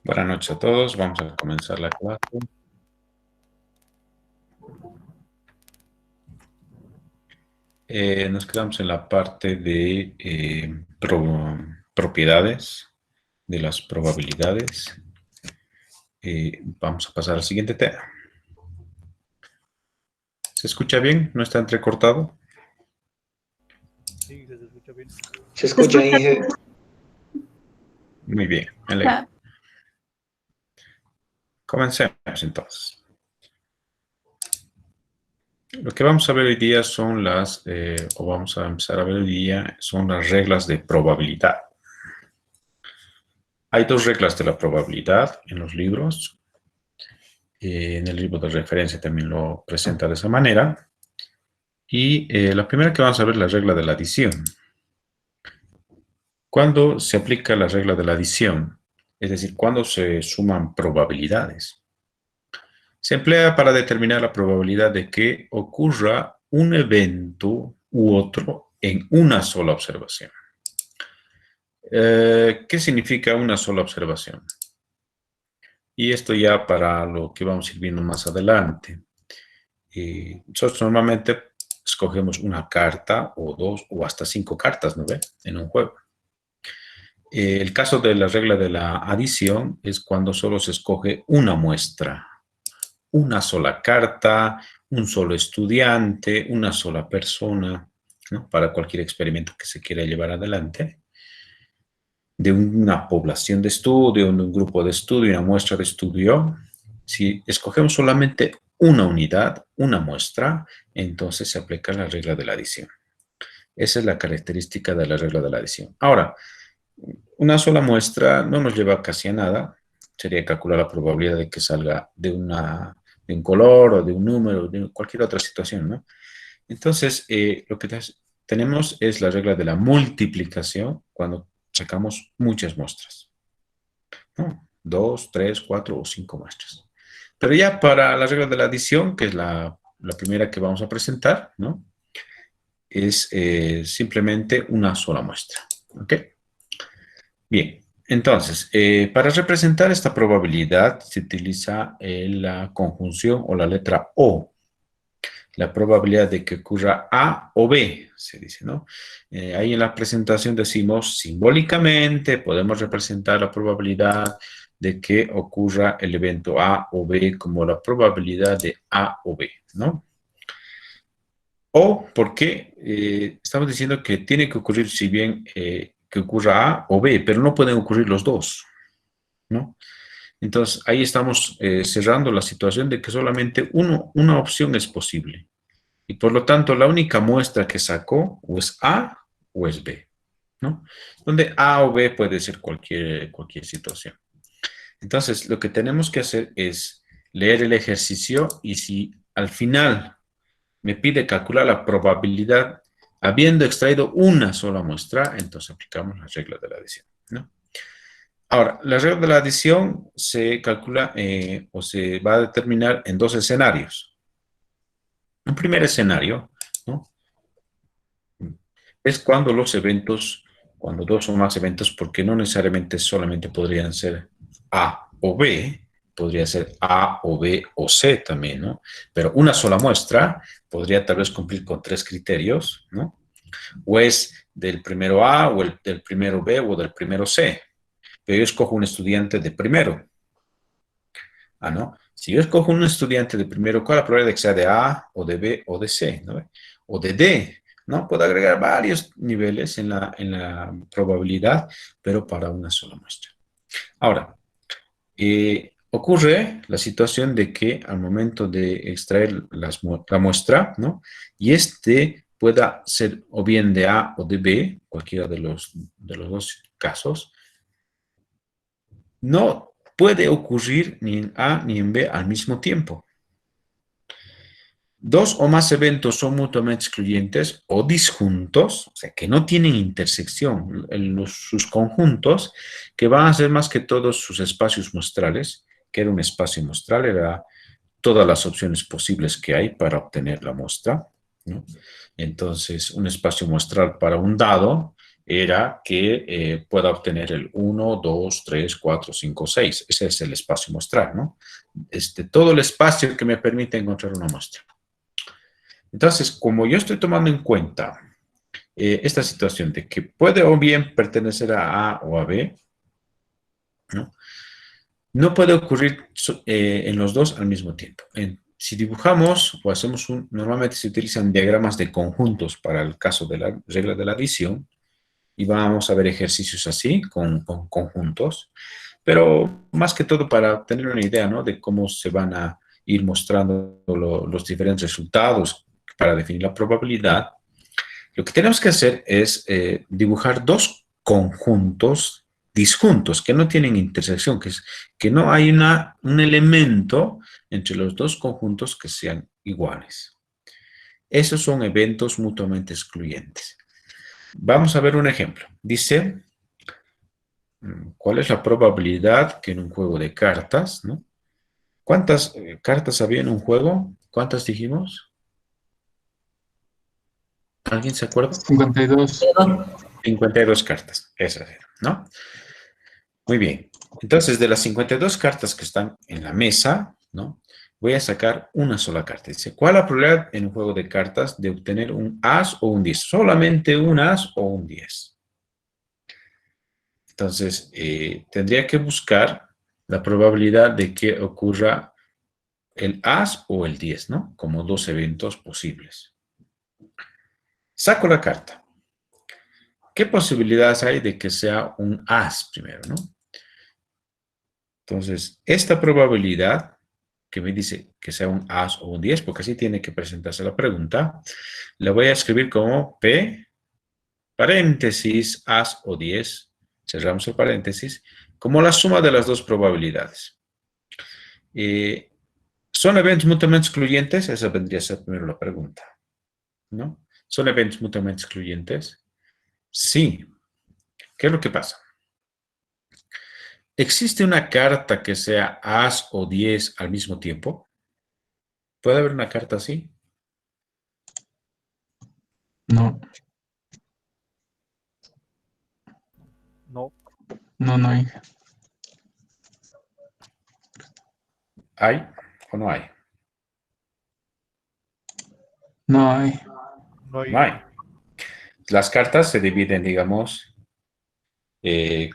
Buenas noches a todos, vamos a comenzar la clase. Nos quedamos en la parte de propiedades, de las probabilidades. Vamos a pasar al siguiente tema. ¿Se escucha bien? ¿No está entrecortado? Sí, se escucha bien. Se escucha, Inge. Muy bien, me alegro. Comencemos entonces. Lo que vamos a ver hoy día son vamos a empezar a ver hoy día, son las reglas de probabilidad. Hay dos reglas de la probabilidad en los libros. En el libro de referencia también lo presenta de esa manera. Y la primera que vamos a ver es la regla de la adición. ¿Cuándo se aplica la regla de la adición? Es decir, ¿cuándo se suman probabilidades? Se emplea para determinar la probabilidad de que ocurra un evento u otro en una sola observación. ¿Qué significa una sola observación? Y esto ya para lo que vamos a ir viendo más adelante. Nosotros normalmente escogemos una carta o dos o hasta 5 cartas, ¿no ve? En un juego. El caso de la regla de la adición es cuando solo se escoge una muestra, una sola carta, un solo estudiante, una sola persona, ¿no? Para cualquier experimento que se quiera llevar adelante, de una población de estudio, de un grupo de estudio, una muestra de estudio. Si escogemos solamente una unidad, una muestra, entonces se aplica la regla de la adición. Esa es la característica de la regla de la adición. Ahora, una sola muestra no nos lleva casi a nada. Sería calcular la probabilidad de que salga de un color o de un número, de cualquier otra situación, ¿no? Entonces, lo que tenemos es la regla de la multiplicación cuando sacamos muchas muestras, ¿no? 2, 3, 4 o 5 muestras. Pero ya para la regla de la adición, que es la primera que vamos a presentar, ¿no? Es simplemente una sola muestra, ¿ok? Bien, entonces, para representar esta probabilidad se utiliza la conjunción o la letra O. La probabilidad de que ocurra A o B, se dice, ¿no? Ahí en la presentación decimos simbólicamente, podemos representar la probabilidad de que ocurra el evento A o B como la probabilidad de A o B, ¿no? O porque estamos diciendo que tiene que ocurrir, si bien que ocurra A o B, pero no pueden ocurrir los dos, ¿no? Entonces, ahí estamos cerrando la situación de que solamente una opción es posible. Y por lo tanto, la única muestra que sacó o es A o es B, ¿no? Donde A o B puede ser cualquier situación. Entonces, lo que tenemos que hacer es leer el ejercicio y si al final me pide calcular la probabilidad habiendo extraído una sola muestra, entonces aplicamos la regla de la adición, ¿no? Ahora, la regla de la adición se calcula o se va a determinar en dos escenarios. Un primer escenario, ¿no? Es cuando los eventos, cuando dos o más eventos, porque no necesariamente solamente podrían ser A o B, podría ser A o B o C también, ¿no? Pero una sola muestra podría tal vez cumplir con 3 criterios, ¿no? O es del primero A, o del primero B, o del primero C. Pero yo escojo un estudiante de primero. Ah, ¿no? Si yo escojo un estudiante de primero, ¿cuál es la probabilidad de que sea de A, o de B, o de C, ¿no? O de D, ¿no? Puedo agregar varios niveles en la probabilidad, pero para una sola muestra. Ahora, ocurre la situación de que al momento de extraer la muestra, ¿no? Y pueda ser o bien de A o de B, cualquiera de los dos casos, no puede ocurrir ni en A ni en B al mismo tiempo. Dos o más eventos son mutuamente excluyentes o disjuntos, o sea, que no tienen intersección en sus conjuntos, que van a ser más que todos sus espacios muestrales, que era un espacio muestral, era todas las opciones posibles que hay para obtener la muestra, ¿no? Entonces, un espacio muestral para un dado era que pueda obtener el 1, 2, 3, 4, 5, 6. Ese es el espacio muestral, ¿no? Todo el espacio que me permite encontrar una muestra. Entonces, como yo estoy tomando en cuenta esta situación de que puede o bien pertenecer a A o a B, ¿no? No puede ocurrir en los dos al mismo tiempo. Si dibujamos o hacemos normalmente se utilizan diagramas de conjuntos para el caso de la regla de la adición, y vamos a ver ejercicios así, con conjuntos, pero más que todo para tener una idea, ¿no?, de cómo se van a ir mostrando los diferentes resultados para definir la probabilidad. Lo que tenemos que hacer es dibujar dos conjuntos disjuntos, que no tienen intersección, que no hay un elemento entre los dos conjuntos que sean iguales. Esos son eventos mutuamente excluyentes. Vamos a ver un ejemplo. Dice, ¿cuál es la probabilidad que en un juego de cartas, ¿no? ¿Cuántas cartas había en un juego? ¿Cuántas dijimos? ¿Alguien se acuerda? 52. 52 cartas, esas eran, ¿no? Muy bien. Entonces, de las 52 cartas que están en la mesa, ¿no?, voy a sacar una sola carta. Dice, ¿cuál es la probabilidad en un juego de cartas de obtener un as o un 10? Solamente un as o un 10. Entonces, tendría que buscar la probabilidad de que ocurra el as o el 10, ¿no?, como dos eventos posibles. Saco la carta. ¿Qué posibilidades hay de que sea un as primero, no? Entonces, esta probabilidad que me dice que sea un as o un 10, porque así tiene que presentarse la pregunta, la voy a escribir como P, paréntesis, as o 10, cerramos el paréntesis, como la suma de las dos probabilidades. ¿Son eventos mutuamente excluyentes? Esa vendría a ser primero la pregunta, ¿no? ¿Son eventos mutuamente excluyentes? Sí. ¿Qué es lo que pasa? ¿Existe una carta que sea as o 10 al mismo tiempo? ¿Puede haber una carta así? No. No. No, no hay. ¿Hay o no hay? No hay. No hay. No hay. Las cartas se dividen, digamos,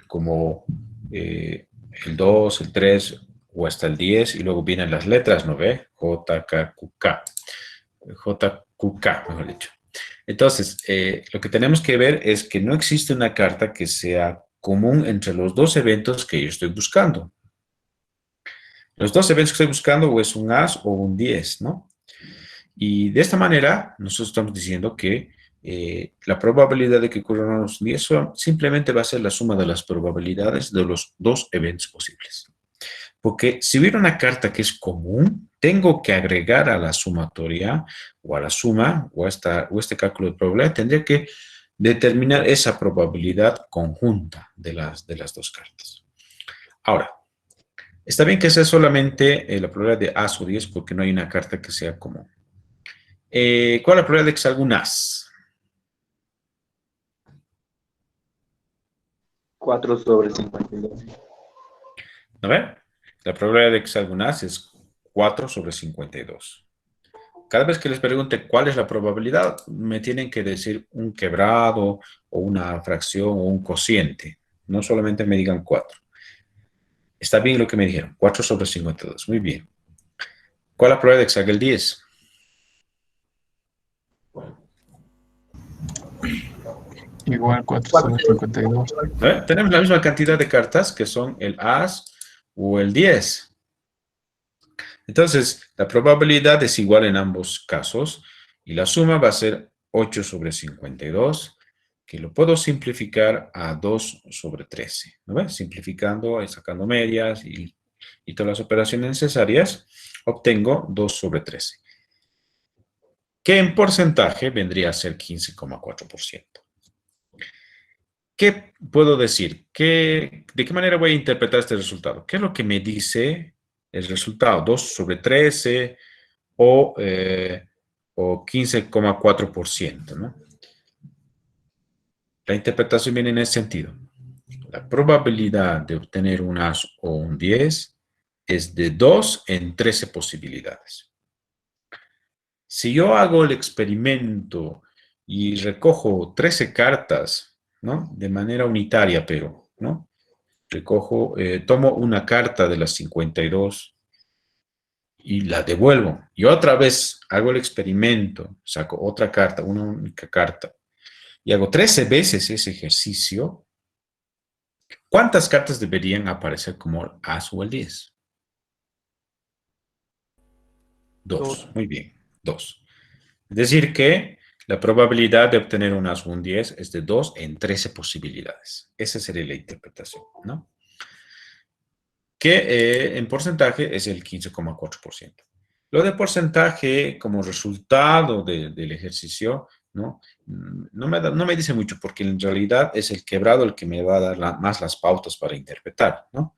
como el 2, el 3 o hasta el 10, y luego vienen las letras, ¿no ve? J, K, Q, K. J, Q, K, mejor dicho. Entonces, lo que tenemos que ver es que no existe una carta que sea común entre los dos eventos que yo estoy buscando. Los dos eventos que estoy buscando o es un as o un 10, ¿no? Y de esta manera, nosotros estamos diciendo que la probabilidad de que ocurran los 10 simplemente va a ser la suma de las probabilidades de los dos eventos posibles. Porque si hubiera una carta que es común, tengo que agregar a la sumatoria o a la suma o este cálculo de probabilidad, tendría que determinar esa probabilidad conjunta de las dos cartas. Ahora, está bien que sea solamente la probabilidad de as o 10 porque no hay una carta que sea común. ¿Cuál es la probabilidad de que salga un as? 4/52. ¿No ve? La probabilidad de que salga un as es 4/52. Cada vez que les pregunte cuál es la probabilidad, me tienen que decir un quebrado o una fracción o un cociente. No solamente me digan 4. Está bien lo que me dijeron, 4/52. Muy bien. ¿Cuál es la probabilidad de que salga el 10? Igual 4/52. ¿Ve? Tenemos la misma cantidad de cartas que son el as o el 10. Entonces, la probabilidad es igual en ambos casos y la suma va a ser 8/52, que lo puedo simplificar a 2/13. ¿No ves? Simplificando y sacando medias y todas las operaciones necesarias, obtengo 2/13, que en porcentaje vendría a ser 15,4%. ¿Qué puedo decir? ¿De qué manera voy a interpretar este resultado? ¿Qué es lo que me dice el resultado? 2/13 o 15,4%, ¿no? La interpretación viene en ese sentido. La probabilidad de obtener un as o un 10 es de 2 en 13 posibilidades. Si yo hago el experimento y recojo 13 cartas, ¿no? De manera unitaria, pero, ¿no? Tomo una carta de las 52 y la devuelvo. Y otra vez hago el experimento, saco otra carta, una única carta, y hago 13 veces ese ejercicio. ¿Cuántas cartas deberían aparecer como el as o el 10? Dos. Dos. Muy bien, dos. Es decir que la probabilidad de obtener un as o un 10 es de 2 en 13 posibilidades. Esa sería la interpretación, ¿no? Que en porcentaje es el 15,4%. Lo de porcentaje como resultado del ejercicio, ¿no? No me dice mucho porque en realidad es el quebrado el que me va a dar más las pautas para interpretar, ¿no?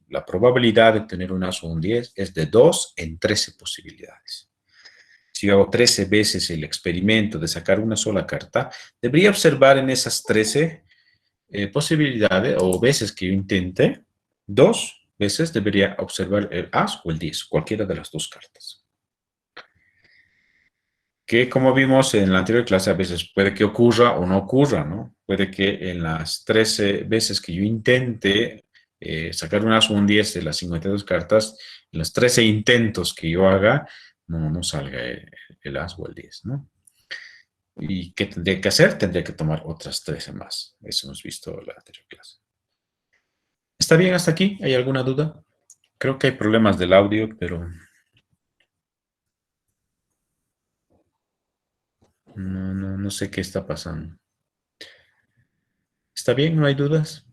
La probabilidad de tener un as o un 10 es de 2 en 13 posibilidades. Si yo hago 13 veces el experimento de sacar una sola carta, debería observar en esas 13 posibilidades o veces que yo intente, 2 veces debería observar el as o el 10, cualquiera de las dos cartas. Que como vimos en la anterior clase, a veces puede que ocurra o no ocurra, ¿no? Puede que en las 13 veces que yo intente sacar un as o un 10 de las 52 cartas, en los 13 intentos que yo haga, no salga el as o el 10, ¿no? ¿Y qué tendría que hacer? Tendría que tomar otras 13 más. Eso hemos visto en la anterior clase. ¿Está bien hasta aquí? ¿Hay alguna duda? Creo que hay problemas del audio, pero no sé qué está pasando. ¿Está bien? ¿No hay dudas?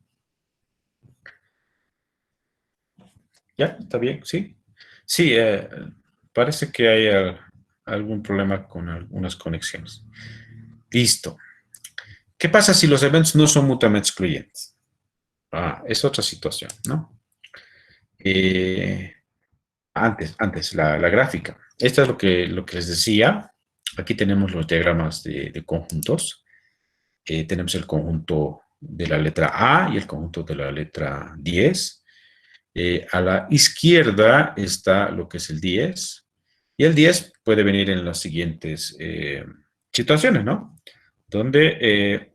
¿Ya? ¿Está bien? ¿Sí? Sí, parece que hay algún problema con algunas conexiones. Listo. ¿Qué pasa si los eventos no son mutuamente excluyentes? Es otra situación, ¿no? Antes la gráfica. Esta es lo que les decía. Aquí tenemos los diagramas de conjuntos. Tenemos el conjunto de la letra A y el conjunto de la letra 10. A la izquierda está lo que es el 10. Y el 10 puede venir en las siguientes situaciones, ¿no? Donde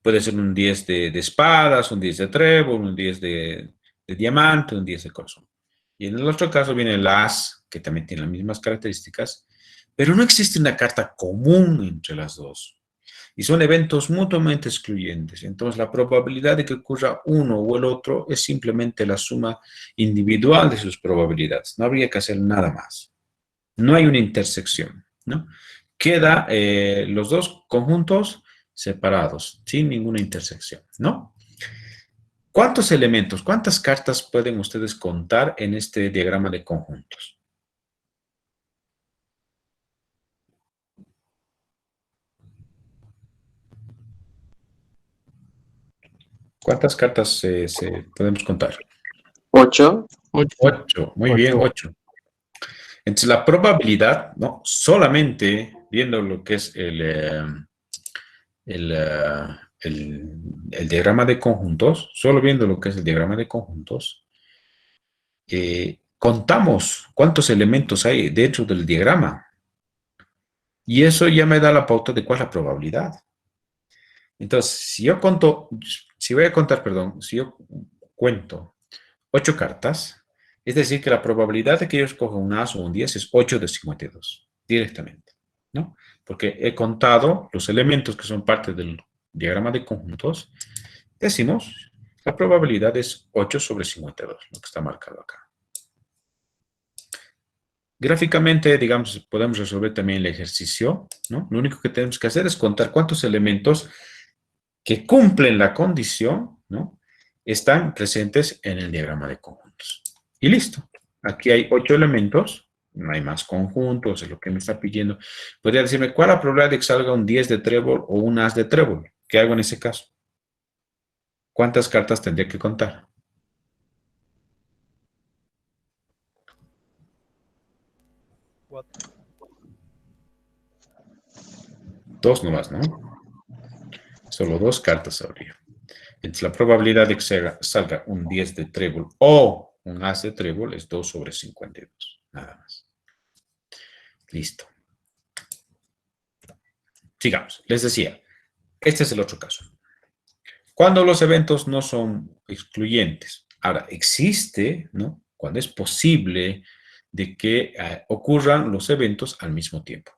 puede ser un 10 de espadas, un 10 de trébol, un 10 de diamante, un 10 de corazón. Y en el otro caso viene el as, que también tiene las mismas características, pero no existe una carta común entre las dos. Y son eventos mutuamente excluyentes. Entonces, la probabilidad de que ocurra uno o el otro es simplemente la suma individual de sus probabilidades. No habría que hacer nada más. No hay una intersección, ¿no? Queda los dos conjuntos separados, sin ninguna intersección, ¿no? ¿Cuántos elementos, cuántas cartas pueden ustedes contar en este diagrama de conjuntos? ¿Cuántas cartas podemos contar? 8. 8. 8, muy bien, 8. 8. Entonces, la probabilidad, ¿no? Solamente viendo lo que es el diagrama de conjuntos, solo viendo lo que es el diagrama de conjuntos, contamos cuántos elementos hay dentro del diagrama. Y eso ya me da la pauta de cuál es la probabilidad. Entonces, si yo cuento 8 cartas, es decir, que la probabilidad de que yo escoja un as o un 10 es 8 de 52, directamente, ¿no? Porque he contado los elementos que son parte del diagrama de conjuntos. Decimos, la probabilidad es 8 sobre 52, lo que está marcado acá. Gráficamente, digamos, podemos resolver también el ejercicio, ¿no? Lo único que tenemos que hacer es contar cuántos elementos que cumplen la condición, ¿no? Están presentes en el diagrama de conjuntos. Y listo. Aquí hay 8 elementos, no hay más conjuntos, es lo que me está pidiendo. Podría decirme, ¿cuál es la probabilidad de que salga un 10 de trébol o un as de trébol? ¿Qué hago en ese caso? ¿Cuántas cartas tendría que contar? 4. 2 nomás, ¿no? Solo 2 cartas habría. Entonces, la probabilidad de que salga un 10 de trébol o un as de trébol es 2 sobre 52. Nada más. Listo. Sigamos. Les decía, este es el otro caso. Cuando los eventos no son excluyentes. Ahora, existe, ¿no? Cuando es posible de que ocurran los eventos al mismo tiempo.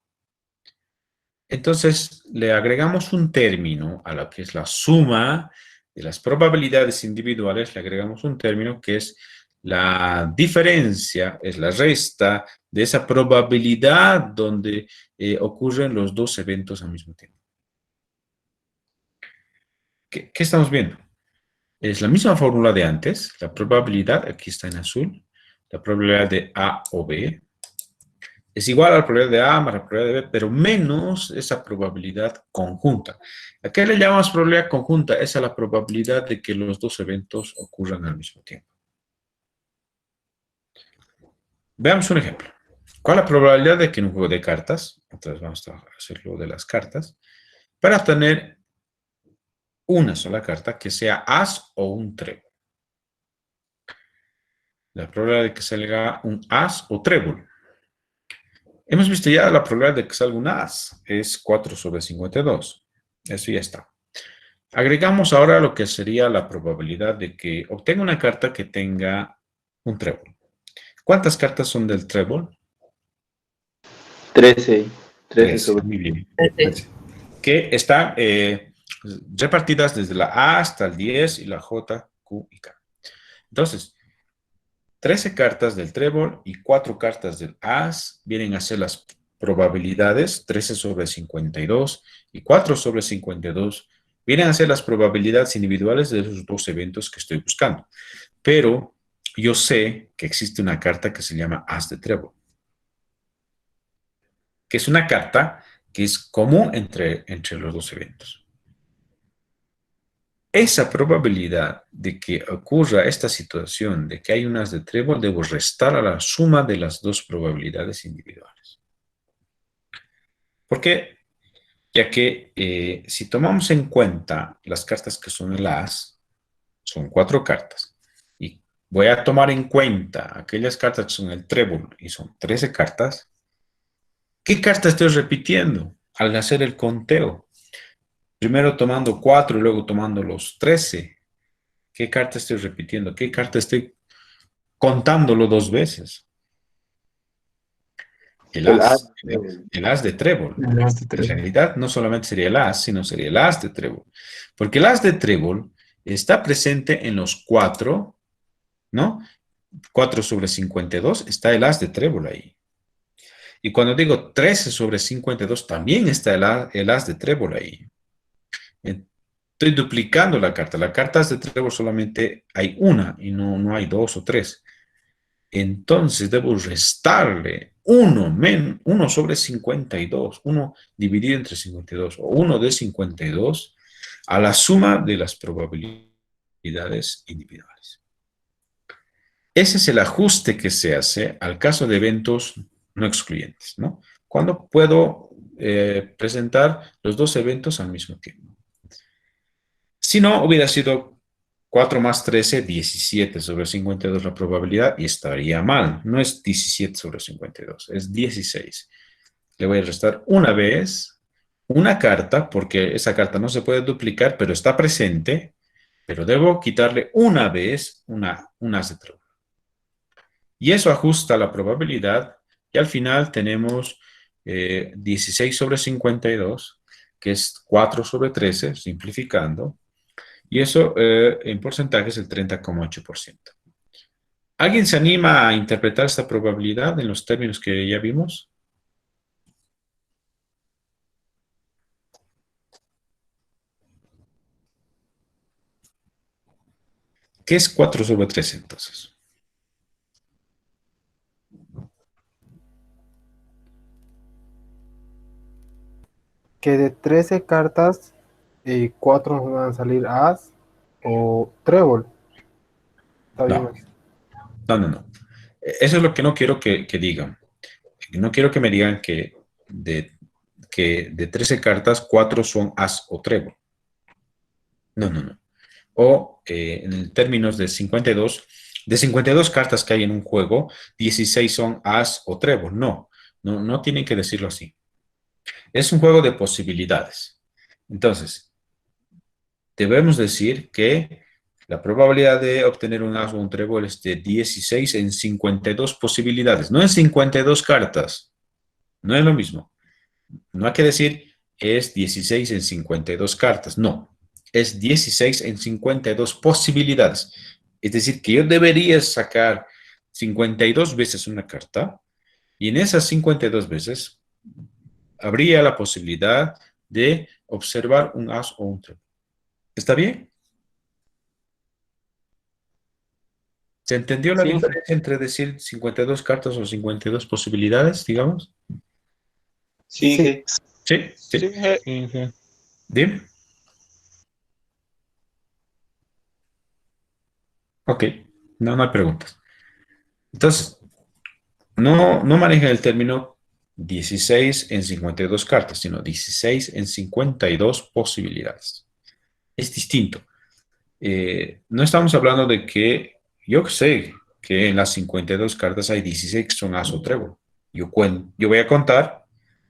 Entonces, le agregamos un término a lo que es la suma de las probabilidades individuales, le agregamos un término que es la diferencia, es la resta de esa probabilidad donde ocurren los dos eventos al mismo tiempo. ¿Qué estamos viendo? Es la misma fórmula de antes, la probabilidad, aquí está en azul, la probabilidad de A o B, es igual a la probabilidad de A más la probabilidad de B, pero menos esa probabilidad conjunta. ¿A qué le llamamos probabilidad conjunta? Es a la probabilidad de que los dos eventos ocurran al mismo tiempo. Veamos un ejemplo. ¿Cuál es la probabilidad de que en un juego de cartas, entonces vamos a hacerlo de las cartas, para obtener una sola carta que sea as o un trébol? La probabilidad de que salga un as o trébol. Hemos visto ya la probabilidad de que salga un as, es 4 sobre 52. Eso ya está. Agregamos ahora lo que sería la probabilidad de que obtenga una carta que tenga un trébol. ¿Cuántas cartas son del trébol? 13. 13 sobre. Muy bien. Que están repartidas desde la A hasta el 10 y la J, Q y K. Entonces, 13 cartas del trébol y 4 cartas del as vienen a ser las probabilidades, 13 sobre 52 y 4 sobre 52, vienen a ser las probabilidades individuales de esos dos eventos que estoy buscando. Pero yo sé que existe una carta que se llama as de trébol, que es una carta que es común entre los dos eventos. Esa probabilidad de que ocurra esta situación de que hay un as de trébol, debo restar a la suma de las dos probabilidades individuales. ¿Por qué? Ya que si tomamos en cuenta las cartas que son el as, son 4 cartas, y voy a tomar en cuenta aquellas cartas que son el trébol y son 13 cartas, ¿qué carta estoy repitiendo al hacer el conteo? Primero tomando 4 y luego tomando los 13. ¿Qué carta estoy repitiendo? ¿Qué carta estoy contándolo 2 veces? El as de trébol. El as de En trébol. realidad, no solamente sería el as, sino sería el as de trébol. Porque el as de trébol está presente en los 4, ¿no? 4 sobre 52, está el as de trébol ahí. Y cuando digo 13 sobre 52, también está el as de trébol ahí. Estoy duplicando la carta. La carta as de trébol solamente hay una y no hay 2 o 3. Entonces debo restarle 1 sobre 52, 1 dividido entre 52, o 1 de 52, a la suma de las probabilidades individuales. Ese es el ajuste que se hace al caso de eventos no excluyentes, ¿no? Cuando puedo presentar los dos eventos al mismo tiempo. Si no, hubiera sido 4 más 13, 17 sobre 52 la probabilidad y estaría mal. No es 17 sobre 52, es 16. Le voy a restar una vez una carta, porque esa carta no se puede duplicar, pero está presente, pero debo quitarle una vez un as de trébol. Y eso ajusta la probabilidad y al final tenemos 16 sobre 52, que es 4 sobre 13, simplificando. Y eso en porcentaje es el 30,8%. ¿Alguien se anima a interpretar esta probabilidad en los términos que ya vimos? ¿Qué es 4 sobre 13 entonces? Que de 13 cartas, 4 nos van a salir as o trébol. ¿Está bien? No. Eso es lo que no quiero que digan. No quiero que me digan que de 13 cartas, 4 son as o trébol. No, no, no. O en términos de 52 cartas que hay en un juego, 16 son as o trébol. No, no, no tienen que decirlo así. Es un juego de posibilidades. Entonces, debemos decir que la probabilidad de obtener un as o un trébol es de 16 en 52 posibilidades, no en 52 cartas. No es lo mismo. No hay que decir es 16 en 52 cartas. No, es 16 en 52 posibilidades. Es decir, que yo debería sacar 52 veces una carta y en esas 52 veces habría la posibilidad de observar un as o un trébol. ¿Está bien? ¿Se entendió la Sí, diferencia entre decir 52 cartas o 52 posibilidades, digamos? sí, Sí, Sí, Sí, sí. Inge. Dime. Ok, no, no hay preguntas. Entonces, no maneja el término 16 en 52 cartas, sino 16 en 52 posibilidades. Es distinto. No estamos hablando de que, yo sé que en las 52 cartas hay 16 que son as o trébol. Yo voy a contar,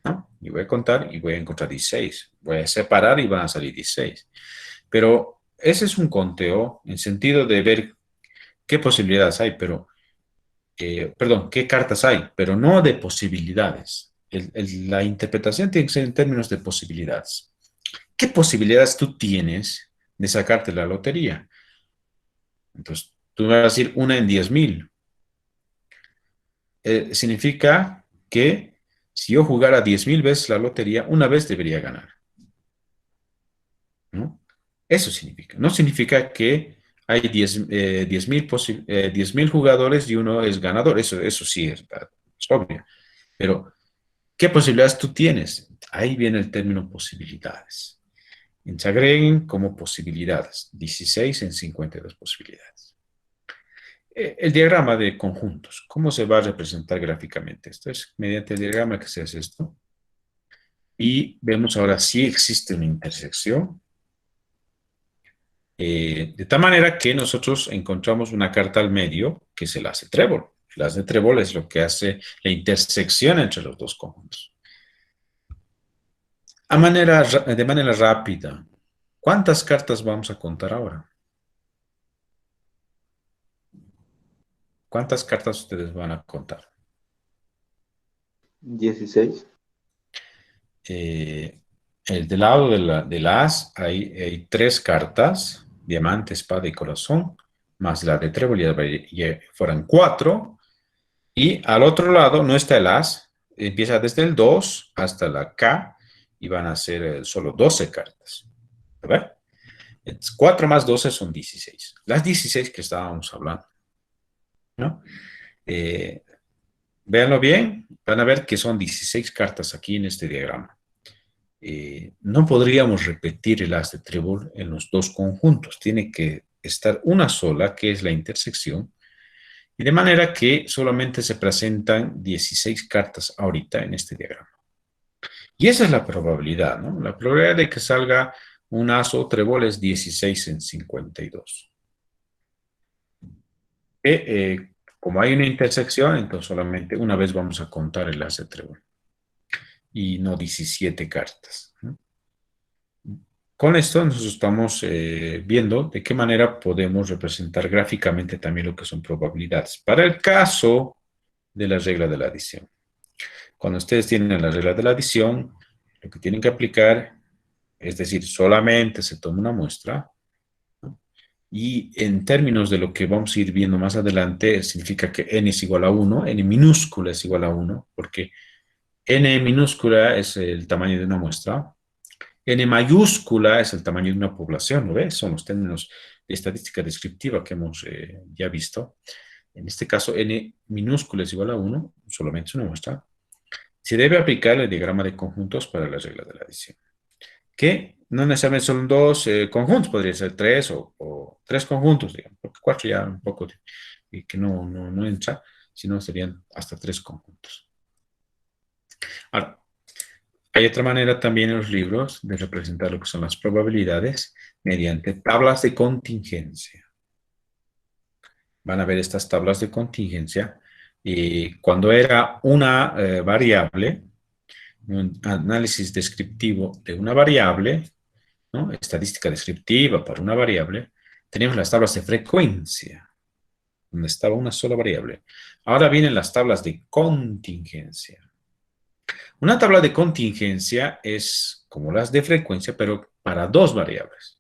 ¿no? Yo voy a contar y voy a encontrar 16. Voy a separar y van a salir 16. Pero ese es un conteo en sentido de ver qué posibilidades hay, pero perdón, qué cartas hay, pero no de posibilidades. La interpretación tiene que ser en términos de posibilidades. ¿Qué posibilidades tú tienes de sacarte la lotería? Entonces, tú me vas a decir una en 10.000. Significa que si yo jugara 10.000 veces la lotería, una vez debería ganar, ¿no? Eso significa. No significa que hay 10.000 jugadores y uno es ganador. Eso sí es obvio. Pero ¿qué posibilidades tú tienes? Ahí viene el término posibilidades. Se agreguen como posibilidades, 16 en 52 posibilidades. El diagrama de conjuntos, ¿cómo se va a representar gráficamente? Esto es mediante el diagrama que se hace esto. Y vemos ahora si existe una intersección, de tal manera que nosotros encontramos una carta al medio, que es el as de trébol. El as de trébol es lo que hace la intersección entre los dos conjuntos. De manera rápida, ¿cuántas cartas vamos a contar ahora? ¿Cuántas cartas ustedes van a contar? 16. Eh, del lado del as hay tres cartas, diamante, espada y corazón, más la de trébol y fueran cuatro. Y al otro lado no está el as, empieza desde el 2 hasta la K y van a ser solo 12 cartas. ¿Verdad? 4 más 12 son 16. Las 16 que estábamos hablando, ¿no? Eh, Véanlo bien, van a ver que son 16 cartas aquí en este diagrama. No podríamos repetir el as de trébol en los dos conjuntos. Tiene que estar una sola, que es la intersección, y de manera que solamente se presentan 16 cartas ahorita en este diagrama. Y esa es la probabilidad, ¿no? La probabilidad de que salga un as o trébol es 16 en 52. Como hay una intersección, entonces solamente una vez vamos a contar el as de trébol. Y no 17 cartas, ¿no? Con esto nosotros estamos viendo de qué manera podemos representar gráficamente también lo que son probabilidades. Para el caso de la regla de la adición. Cuando ustedes tienen la regla de la adición, lo que tienen que aplicar, es decir, solamente se toma una muestra, ¿no? Y en términos de lo que vamos a ir viendo más adelante, significa que n es igual a 1, n minúscula es igual a 1, porque n minúscula es el tamaño de una muestra, n mayúscula es el tamaño de una población, ¿lo ves? Son los términos de estadística descriptiva que hemos ya visto. En este caso, n minúscula es igual a 1, solamente es una muestra. Se debe aplicar el diagrama de conjuntos para la regla de la adición, que no necesariamente son dos conjuntos, podría ser tres o tres conjuntos, digamos, porque cuatro ya un poco que no entra, sino serían hasta tres conjuntos. Ahora, Hay otra manera también en los libros de representar lo que son las probabilidades mediante tablas de contingencia. Van a ver estas tablas de contingencia. Y cuando era una variable, un análisis descriptivo de una variable, ¿no? Estadística descriptiva para una variable, teníamos las tablas de frecuencia, donde estaba una sola variable. Ahora vienen las tablas de contingencia. Una tabla de contingencia es como las de frecuencia, pero para dos variables.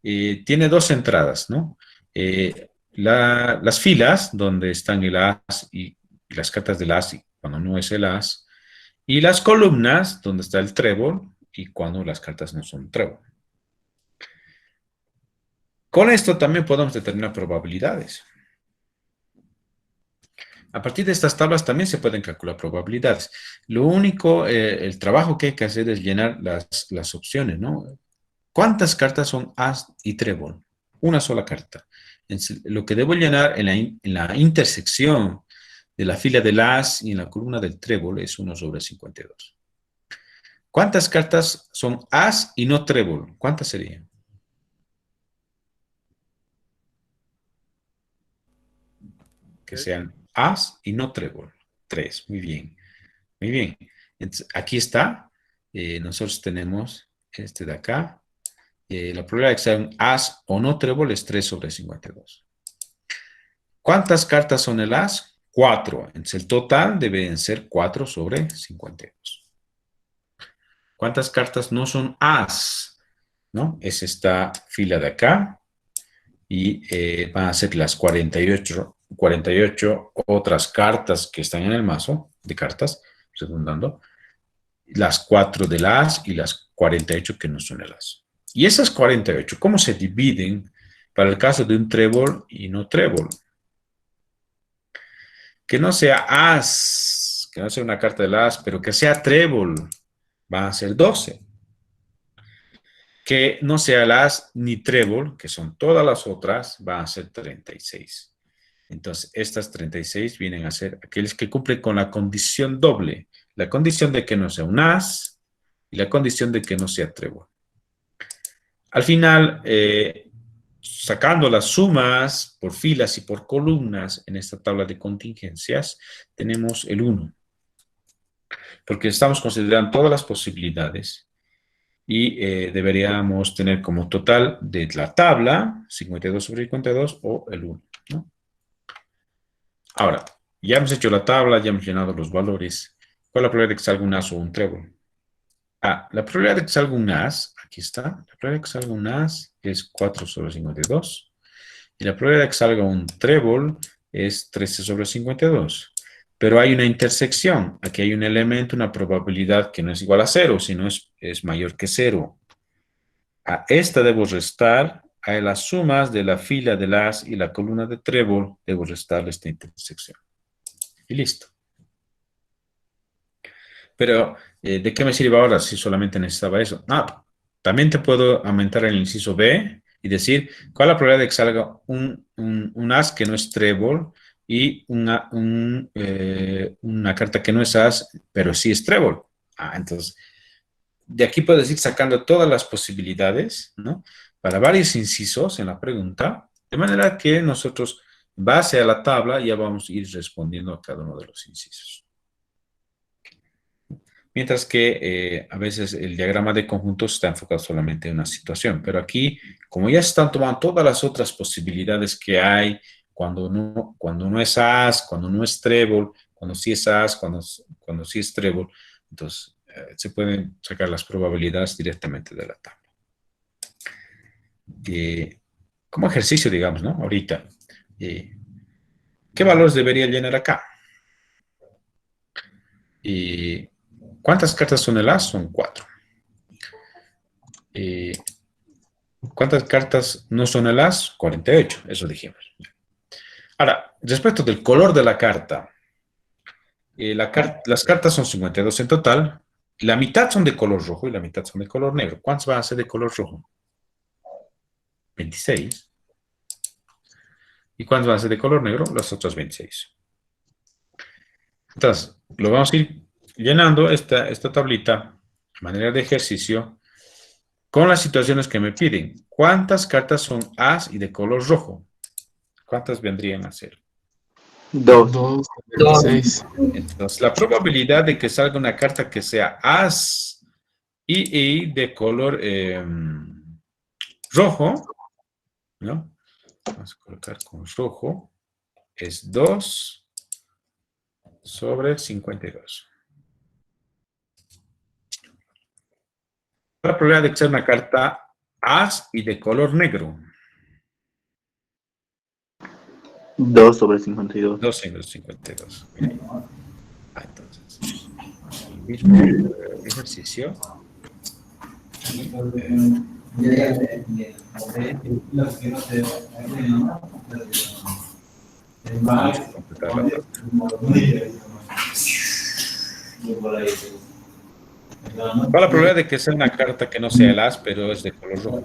Tiene dos entradas, ¿no? Las filas, donde están el as y las cartas del as, y cuando no es el as, y las columnas, donde está el trébol, y cuando las cartas no son trébol. Con esto también podemos determinar probabilidades. A partir de estas tablas también se pueden calcular probabilidades. Lo único, el trabajo que hay que hacer es llenar las opciones, ¿no? ¿Cuántas cartas son as y trébol? Una sola carta. Lo que debo llenar en la intersección de la fila del as y en la columna del trébol es 1 sobre 52. ¿Cuántas cartas son as y no trébol? ¿Cuántas serían? Que sean as y no trébol. 3, muy bien. Muy bien. Entonces, aquí está. Nosotros tenemos este de acá. La probabilidad de que sea un as o no trébol es 3 sobre 52. ¿Cuántas cartas son el as? 4. Entonces, el total deben ser 4 sobre 52. ¿Cuántas cartas no son as? ¿No? Es esta fila de acá. Y van a ser las 48 otras cartas que están en el mazo de cartas, redundando, las 4 del as y las 48 que no son el as. Y esas 48, ¿cómo se dividen para el caso de un trébol y no trébol? Que no sea as, que no sea una carta del as, pero que sea trébol, van a ser 12. Que no sea el as ni trébol, que son todas las otras, van a ser 36. Entonces, estas 36 vienen a ser aquellos que cumplen con la condición doble. La condición de que no sea un as y la condición de que no sea trébol. Al final, sacando las sumas por filas y por columnas en esta tabla de contingencias, tenemos el 1. Porque estamos considerando todas las posibilidades y deberíamos tener como total de la tabla 52 sobre 52 o el 1, ¿no? Ahora, ya hemos hecho la tabla, ya hemos llenado los valores. ¿Cuál es la probabilidad de que salga un as o un trébol? La probabilidad de que salga un as, aquí está. La probabilidad de que salga un as es 4 sobre 52. Y la probabilidad de que salga un trébol es 13 sobre 52. Pero hay una intersección. Aquí hay un elemento, una probabilidad que no es igual a 0, sino es mayor que 0. A esta debo restar, a las sumas de la fila del as y la columna de trébol, debo restarle esta intersección. Y listo. Pero, ¿de qué me sirve ahora si solamente necesitaba eso? También te puedo aumentar el inciso B y decir, ¿cuál es la probabilidad de que salga un as que no es trébol y una carta que no es as, pero sí es trébol? Entonces, de aquí puedes ir sacando todas las posibilidades, ¿no? Para varios incisos en la pregunta, de manera que nosotros, en base a la tabla, ya vamos a ir respondiendo a cada uno de los incisos. Mientras que a veces el diagrama de conjuntos está enfocado solamente en una situación. Pero aquí, como ya se están tomando todas las otras posibilidades que hay, cuando no es as, cuando no es trébol, cuando sí es as, cuando sí es trébol, entonces se pueden sacar las probabilidades directamente de la tabla. Como ejercicio, digamos, ¿no? Ahorita, ¿qué valores debería llenar acá? ¿Cuántas cartas son el as? Son 4. ¿Cuántas cartas no son el as? 48, eso dijimos. Ahora, respecto del color de la carta, las cartas son 52 en total. La mitad son de color rojo y la mitad son de color negro. ¿Cuántas van a ser de color rojo? 26. ¿Y cuántas van a ser de color negro? Las otras 26. Entonces, lo vamos a ir llenando esta tablita de manera de ejercicio con las situaciones que me piden. ¿Cuántas cartas son as y de color rojo? ¿Cuántas vendrían a ser? 2. 2, Dos. 6. Entonces, la probabilidad de que salga una carta que sea as y de color rojo, ¿no? Vamos a colocar con rojo, es 2 sobre 52. La probabilidad de que sea una carta as y de color negro. 2 sobre 52. 2 sobre 52. Entonces, el mismo ejercicio. Vamos a completar la tabla. ¿Cuál es la probabilidad de que sea una carta que no sea el as, pero es de color rojo?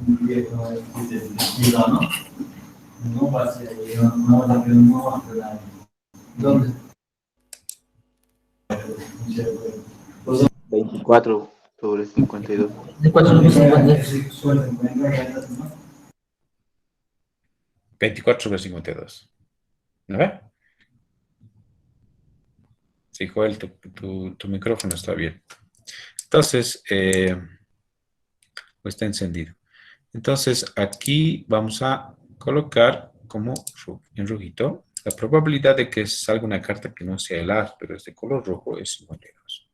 ¿Dónde? 24 sobre 52. ¿De 450? 24 sobre 52. ¿No ve? Sí, Joel, tu micrófono está abierto. Entonces, está encendido. Entonces, aquí vamos a colocar como en rojito. La probabilidad de que salga una carta que no sea el as, pero es de color rojo, es 52.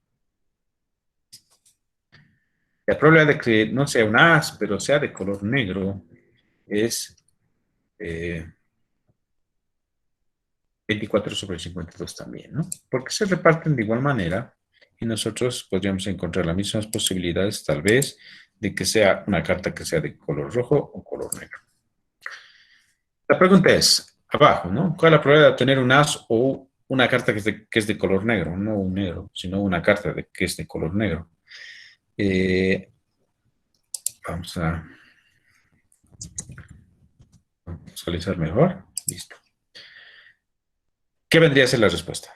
La probabilidad de que no sea un as, pero sea de color negro, es 24 sobre 52 también, ¿no? Porque se reparten de igual manera y nosotros podríamos encontrar las mismas posibilidades, tal vez, de que sea una carta que sea de color rojo o color negro. La pregunta es, abajo, ¿no? ¿Cuál es la probabilidad de obtener un as o una carta que es de color negro? No un negro, sino una carta que es de color negro. Vamos a visualizar mejor. Listo. ¿Qué vendría a ser la respuesta?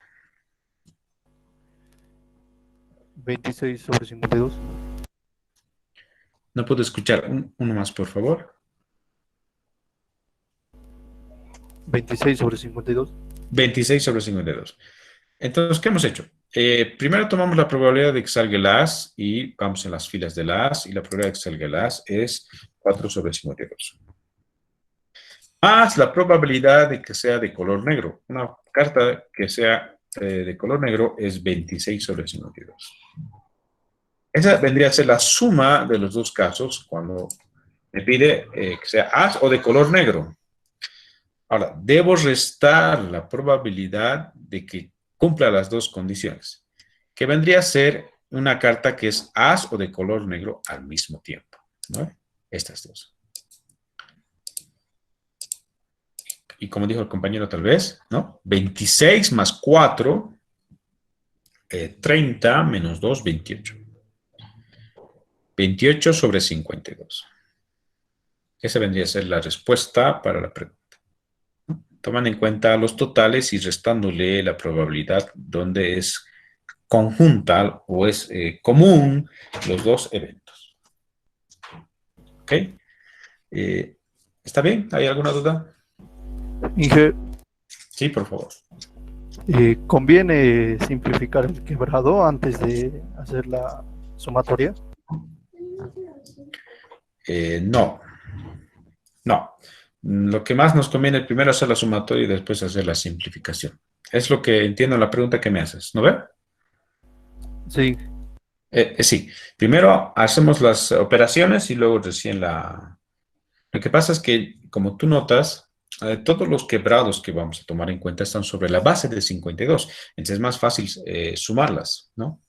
26 sobre 52. No puedo escuchar. Uno más, por favor. 26 sobre 52. 26 sobre 52. Entonces, ¿qué hemos hecho? Primero tomamos la probabilidad de que salga el as y vamos en las filas del as y la probabilidad de que salga el as es 4 sobre 52. Más la probabilidad de que sea de color negro. Una carta que sea de color negro es 26 sobre 52. Esa vendría a ser la suma de los dos casos cuando me pide que sea as o de color negro. Ahora, debo restar la probabilidad de que cumpla las dos condiciones, que vendría a ser una carta que es as o de color negro al mismo tiempo, ¿no? Estas dos. Y como dijo el compañero tal vez, ¿no? 26 más 4, 30 menos 2, 28. 28 sobre 52. Esa vendría a ser la respuesta para la pregunta. Toman en cuenta los totales y restándole la probabilidad donde es conjunta o es común los dos eventos. ¿Ok? ¿Está bien? ¿Hay alguna duda? Inge, Sí, por favor. ¿conviene simplificar el quebrado antes de hacer la sumatoria? No. No. Lo que más nos conviene es primero hacer la sumatoria y después hacer la simplificación. Es lo que entiendo en la pregunta que me haces, ¿no ve? Sí. Sí. Primero hacemos las operaciones y luego recién la... Lo que pasa es que, como tú notas, todos los quebrados que vamos a tomar en cuenta están sobre la base de 52. Entonces es más fácil sumarlas, ¿no?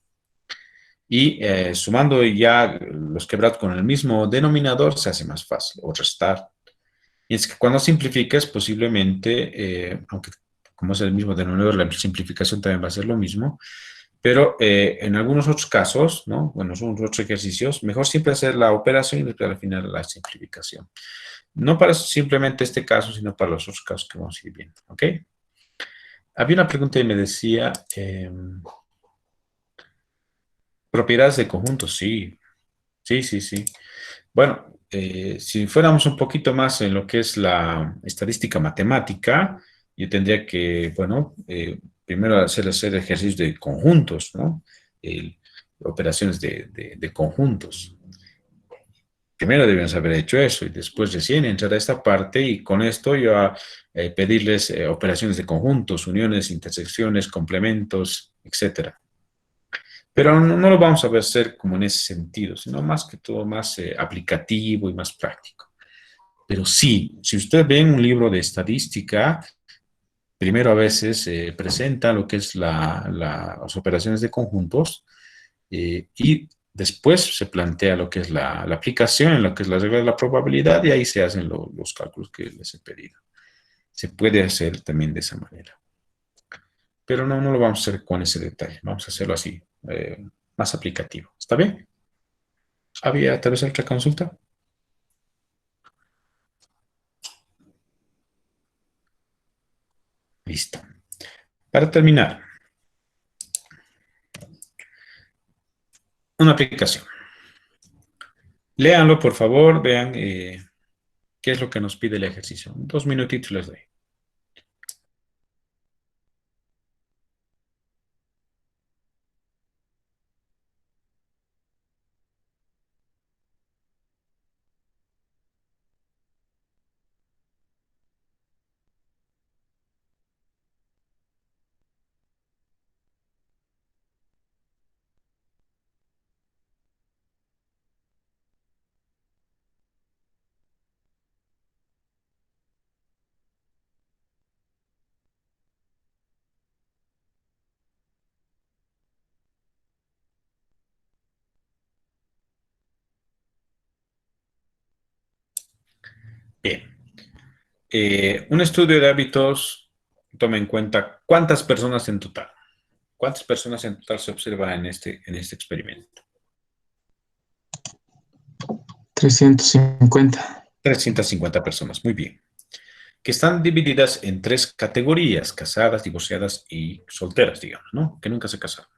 Y sumando ya los quebrados con el mismo denominador se hace más fácil, o restar. Y es que cuando simplifiques, posiblemente, aunque como es el mismo denominador, la simplificación también va a ser lo mismo, pero en algunos otros casos, ¿no? Bueno, son otros ejercicios, mejor siempre hacer la operación y después al final la simplificación. No para simplemente este caso, sino para los otros casos que vamos a ir viendo, ¿ok? Había una pregunta y me decía, Propiedades de conjuntos, sí. Sí, sí, sí. Bueno, si fuéramos un poquito más en lo que es la estadística matemática, yo tendría que, bueno, primero hacer ejercicios de conjuntos, ¿no? El- operaciones de conjuntos. Primero debemos haber hecho eso y después recién entrar a esta parte y con esto yo a pedirles operaciones de conjuntos, uniones, intersecciones, complementos, etcétera. Pero no lo vamos a hacer como en ese sentido, sino más que todo más aplicativo y más práctico. Pero sí, si usted ve en un libro de estadística, primero a veces presenta lo que es las operaciones de conjuntos y después se plantea lo que es la aplicación, en lo que es la regla de la probabilidad y ahí se hacen los cálculos que les he pedido. Se puede hacer también de esa manera. Pero no lo vamos a hacer con ese detalle, vamos a hacerlo así, más aplicativo. ¿Está bien? ¿Había tal vez otra consulta? Listo. Para terminar, una aplicación. Léanlo, por favor, vean qué es lo que nos pide el ejercicio. 2 minutitos les doy. Bien. Un estudio de hábitos toma en cuenta cuántas personas en total. ¿Cuántas personas en total se observan en este experimento? 350. 350 personas, muy bien. Que están divididas en 3 categorías, casadas, divorciadas y solteras, digamos, ¿no? Que nunca se casaron.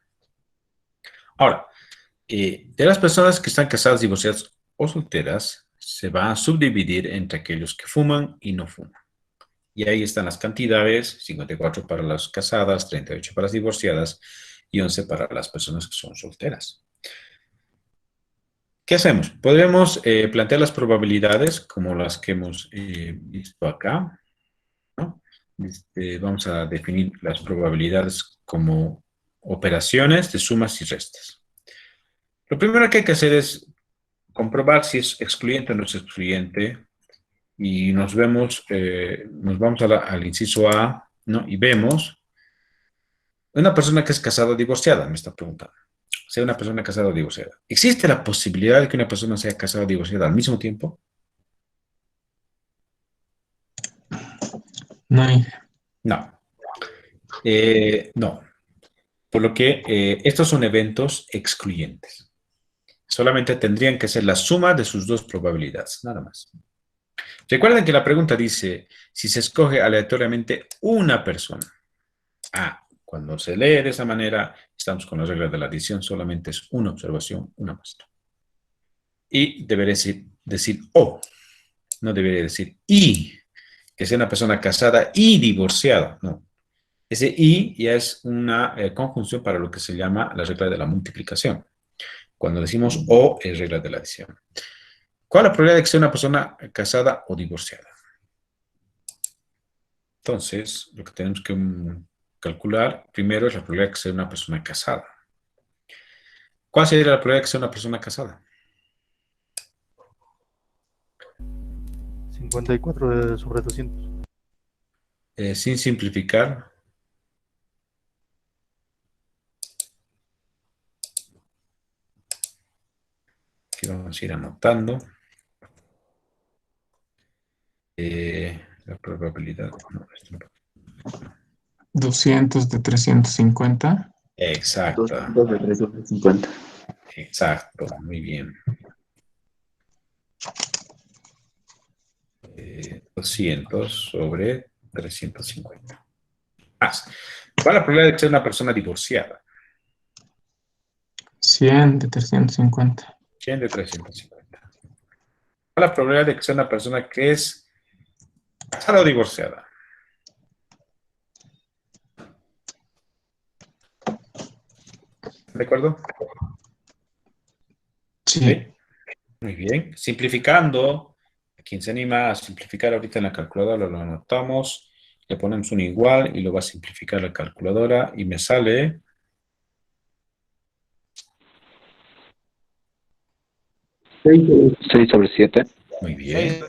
Ahora, de las personas que están casadas, divorciadas o solteras, se va a subdividir entre aquellos que fuman y no fuman. Y ahí están las cantidades, 54 para las casadas, 38 para las divorciadas y 11 para las personas que son solteras. ¿Qué hacemos? Podemos plantear las probabilidades como las que hemos visto acá, ¿no? Vamos a definir las probabilidades como operaciones de sumas y restas. Lo primero que hay que hacer es comprobar si es excluyente o no es excluyente y nos vamos al inciso A, ¿no? Y vemos una persona que es casada o divorciada, me está preguntando. Sea una persona casada o divorciada. ¿Existe la posibilidad de que una persona sea casada o divorciada al mismo tiempo? No hay. No. No. Por lo que estos son eventos excluyentes. Solamente tendrían que ser la suma de sus dos probabilidades, nada más. Recuerden que la pregunta dice, si se escoge aleatoriamente una persona. Cuando se lee de esa manera, estamos con las reglas de la adición, solamente es una observación, una muestra. Y debería decir o, no debería decir y, que sea una persona casada y divorciada, no. Ese y ya es una conjunción para lo que se llama la regla de la multiplicación. Cuando decimos o, es regla de la adición. ¿Cuál es la probabilidad de que sea una persona casada o divorciada? Entonces, lo que tenemos que calcular primero es la probabilidad de que sea una persona casada. ¿Cuál sería la probabilidad de que sea una persona casada? 54 sobre 200. Sin simplificar. Aquí vamos a ir anotando. La probabilidad. No, 200 de 350. exacto. 200 de 3 sobre 50. Exacto. Muy bien. 200 sobre 350. ¿Cuál es la probabilidad de que sea una persona divorciada? 100 de 350. 100 de 350. ¿Cuál es la probabilidad de que sea una persona que es casada o divorciada? ¿De acuerdo? Sí. Sí. Muy bien. Simplificando, quien se anima a simplificar ahorita en la calculadora, lo anotamos, le ponemos un igual y lo va a simplificar la calculadora y me sale 6 sobre 7. muy bien.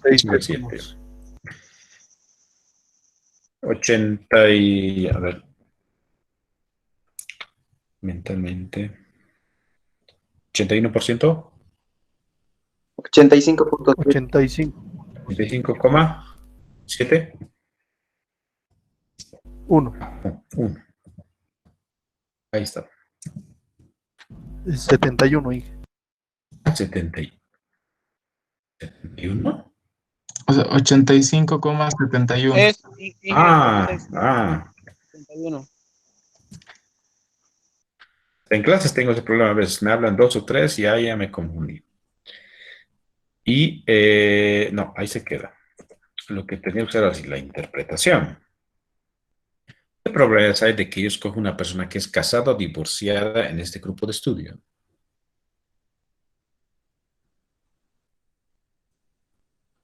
6 Sobre décimos. 7. 80 y... A ver. Mentalmente. 81%. 85.7. 85. 85,7. 1. 1. Ahí está. 71, Inge. 71. O sea, 85,71. Ah. 71. En clases tengo ese problema. A veces me hablan 2 o 3 y ahí ya me confundí. Y no, ahí se queda. Lo que tenía que ser así, la interpretación. ¿Qué probabilidades hay de que yo escoja una persona que es casada o divorciada en este grupo de estudio?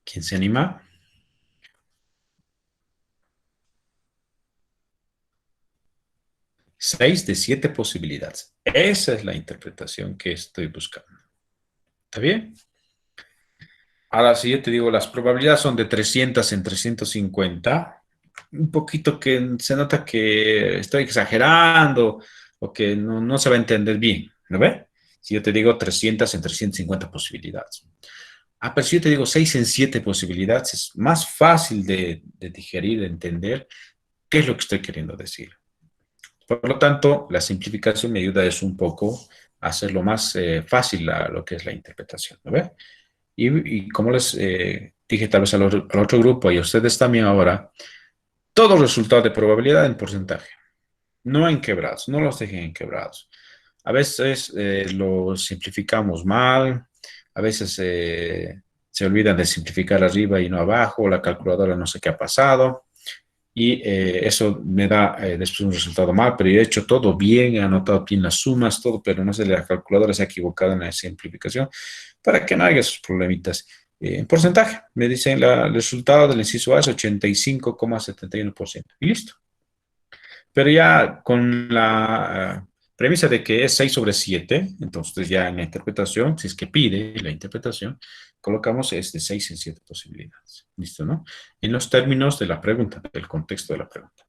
¿Quién se anima? Seis de 7 posibilidades. Esa es la interpretación que estoy buscando. ¿Está bien? Ahora, si yo te digo, las probabilidades son de 300 en 350, un poquito que se nota que estoy exagerando o que no se va a entender bien, ¿no ve? Si yo te digo 300 en 350 posibilidades. Ah, pero si yo te digo 6 en 7 posibilidades, es más fácil de digerir, de entender qué es lo que estoy queriendo decir. Por lo tanto, la simplificación me ayuda es un poco a hacerlo más fácil lo que es la interpretación, ¿no ve? Y como les dije tal vez al otro grupo y a ustedes también ahora, todo resultado de probabilidad en porcentaje, no en quebrados, no los dejen en quebrados. A veces lo simplificamos mal, a veces se olvidan de simplificar arriba y no abajo, la calculadora no sé qué ha pasado, y eso me da después un resultado mal, pero yo he hecho todo bien, he anotado bien las sumas, todo, pero no sé, la calculadora se ha equivocado en la simplificación, para que no haya esos problemitas. En porcentaje, me dicen el resultado del inciso A es 85,71%. Y listo. Pero ya con la premisa de que es 6 sobre 7, entonces ya en la interpretación, si es que pide la interpretación, colocamos de 6 en 7 posibilidades. ¿Listo, no? En los términos de la pregunta, del contexto de la pregunta.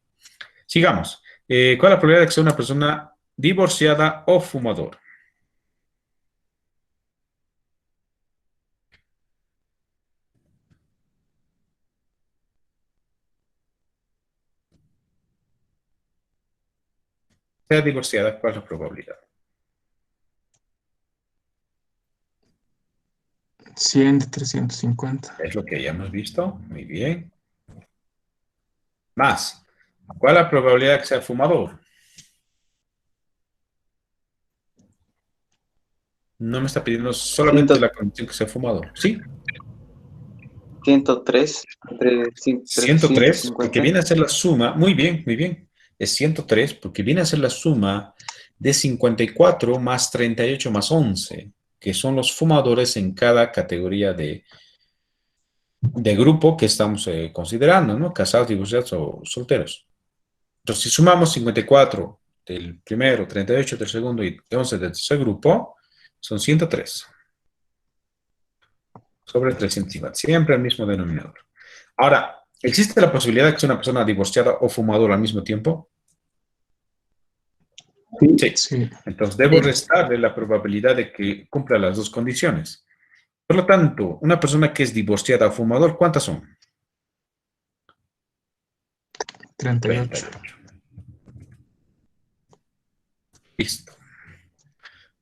Sigamos. ¿Cuál es la probabilidad de que sea una persona divorciada o fumador? Sea divorciada, ¿cuál es la probabilidad? 100 de 350. Es lo que ya hemos visto. Muy bien. Más. ¿Cuál es la probabilidad de que sea fumador? No me está pidiendo solamente la condición que sea fumador. ¿Sí? 103 entre 103, porque 350. viene a ser la suma. Muy bien, muy bien. Es 103 porque viene a ser la suma de 54 más 38 más 11, que son los fumadores en cada categoría de grupo que estamos considerando, ¿no? Casados, divorciados o solteros. Entonces, si sumamos 54 del primero, 38 del segundo y 11 del tercer grupo, son 103 sobre 350. Siempre el mismo denominador. Ahora, ¿existe la posibilidad de que sea una persona divorciada o fumadora al mismo tiempo? Sí. Sí. Entonces, debo restarle la probabilidad de que cumpla las dos condiciones. Por lo tanto, una persona que es divorciada o fumador, ¿cuántas son? 38. Listo.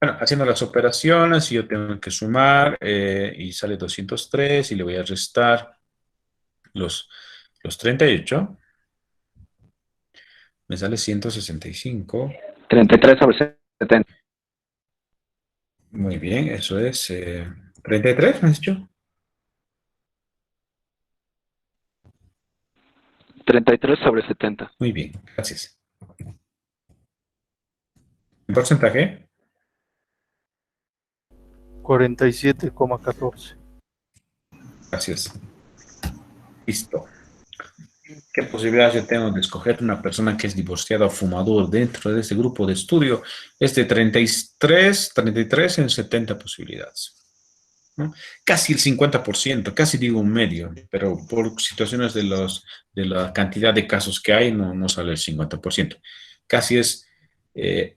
Bueno, haciendo las operaciones, yo tengo que sumar y sale 203 y le voy a restar los 38. Me sale 165. 33 sobre 70. Muy bien, eso es 33, ¿me has dicho? 33 sobre 70. Muy bien, gracias. ¿En porcentaje? 47,14. Gracias. Listo. ¿Qué posibilidades yo tengo de escoger una persona que es divorciada o fumador dentro de este grupo de estudio? Es de 33 en 70 posibilidades, ¿no? Casi el 50%, casi digo un medio, pero por situaciones de la cantidad de casos que hay, no sale el 50%. Casi es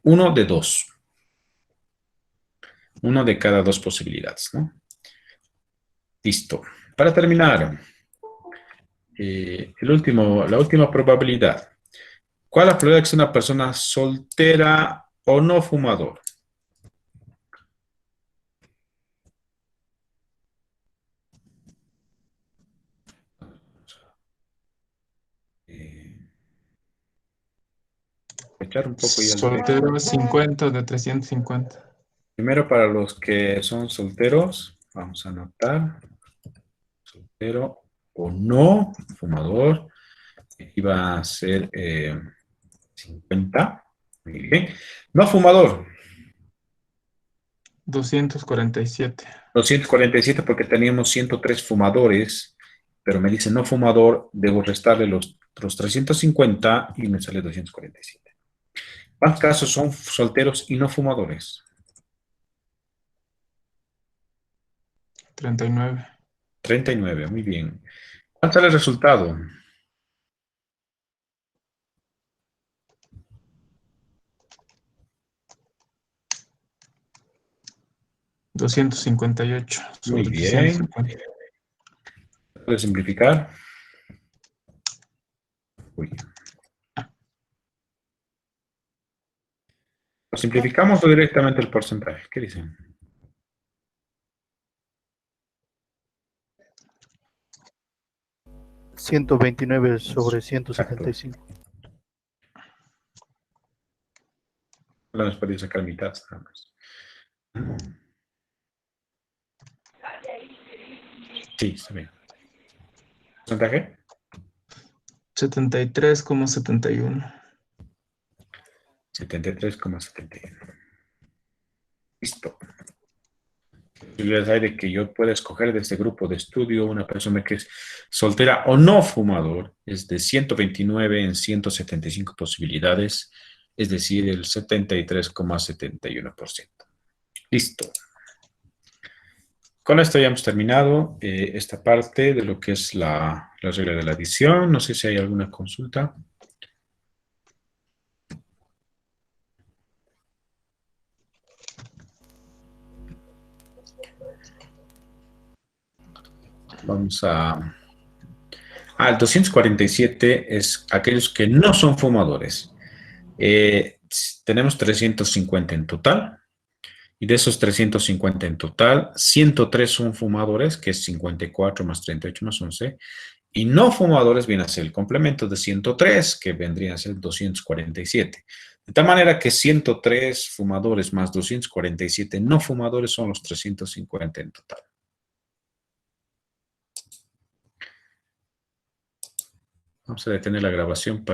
uno de dos. Uno de cada dos posibilidades, ¿no? Listo. Para terminar, la última probabilidad. ¿Cuál es la probabilidad de que sea una persona soltera o no fumador? Echar un poco ya el directo. Soltero 50 de 350. Primero, para los que son solteros, vamos a anotar. Soltero o no fumador. Iba a ser 50. Muy bien. No fumador. 247. 247 porque teníamos 103 fumadores, pero me dice no fumador, debo restarle los 350 y me sale 247. ¿Cuántos casos son solteros y no fumadores? 39. 39, muy bien. ¿Cuál sale el resultado? $258 Muy sobre bien. 350. ¿Puedes simplificar? Uy. ¿Lo simplificamos o directamente el porcentaje? ¿Qué dicen? $129 sobre 175. No nos podéis sacar mitad, nada más. Sí, está bien. ¿Porcentaje? 73,71. 73,71. Listo. Posibilidades hay de que yo pueda escoger de este grupo de estudio una persona que es soltera o no fumador, es de 129 en 175 posibilidades, es decir, el 73,71%. Listo. Con esto ya hemos terminado esta parte de lo que es la regla de la adición. No sé si hay alguna consulta. Vamos a... el 247 es aquellos que no son fumadores. Tenemos 350 en total. Y de esos 350 en total, 103 son fumadores, que es 54 más 38 más 11. Y no fumadores viene a ser el complemento de 103, que vendría a ser 247. De tal manera que 103 fumadores más 247 no fumadores son los 350 en total. Vamos a detener la grabación para